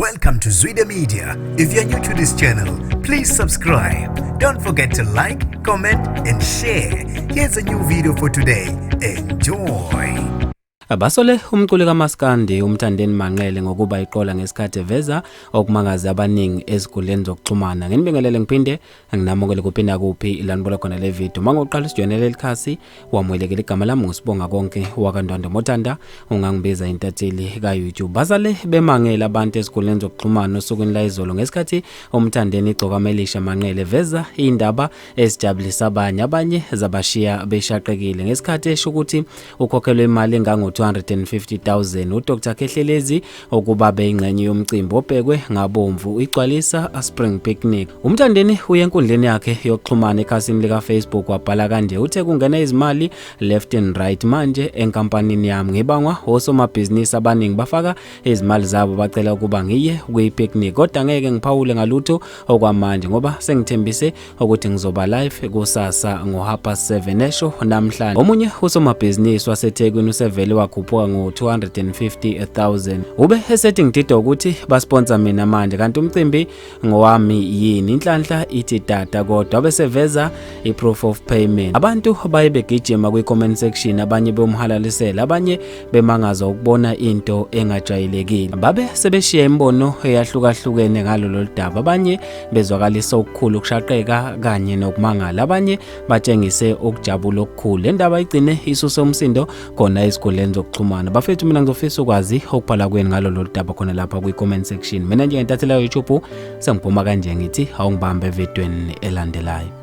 Welcome to Zwida Media. If you're new to this channel, please subscribe. Don't forget to like, comment and share. Here's a new video for today. Enjoy. Abasole umculi kaMaskandi umthandeni Manqele ngokuba Iqola ngesikhathi eveza okumangaza abaningi ezikhuleni zokuxhumana. Nginibingelele ngiphinde nginamukele kuphinda kuphi ilanibona khona le video. Mangoqala isijoyinele likhasi wamwelekela igama lami ngusibonga konke wakandwanda Mothanda ungangibiza intatheli ka YouTube. Basale bemangela abantu ezikhuleni zokuxhumana osukwini la izolo ngesikhathi umthandeni Iqokamelisha Manqele veza indaba ezijabulisa abanye zabashiya beshaqekile ngesikhathi esho ukuthi ukhokhelwe imali engango 250,000 uDr Kehlelezi okuba beyingxenye yomcimbi obhekwe ngabomvu igcwalisa Spring Picnic. Umthandeni uyenkundleni yakhe yokuxhumana ekhasini lika Facebook wabhala kanje uthe kungena izimali left and right manje enkampanini yami ngibangwa osomabhizinisi abaningi bafaka izimali zabo bacela ukuba ngiye kwi-picnic kodwa ngeke ngiphawule ngalutho okwamanje ngoba sengithembise ukuthi ngizoba live kusasa ngo7:30 esho namhlanje. Omunye usomabhizinisi waseThekwini usevele wakhuphuka ngo250,000 ube esethi ngidida ukuthi basponsor mina manje kanti umcimbi ngowami yini. Inhlanhla ithi data kodwa beseveza iproof of payment. Abantu baye begijima kwi-comment section, abanye bomhalalisela, abanye bemangaza ukubona into engajayelekile. Babe sebeshiya imbono eyahlukahlukene ngalolu daba, abanye bezwakalisa ukukhulu ukushaqeka kanye nokumangala, abanye batshengise ukujabula okukhulu. Le ndaba igcine isuse umsindo khona esikoleni zokuxhumana. Bafethu mina ngizofisa ukwazi okubhala kweni ngalolu daba khona lapha kwi-comment section. Mina nje ngentathela YouTube sengiphuma kanje ngithi awungibambe evidweni elandelayo.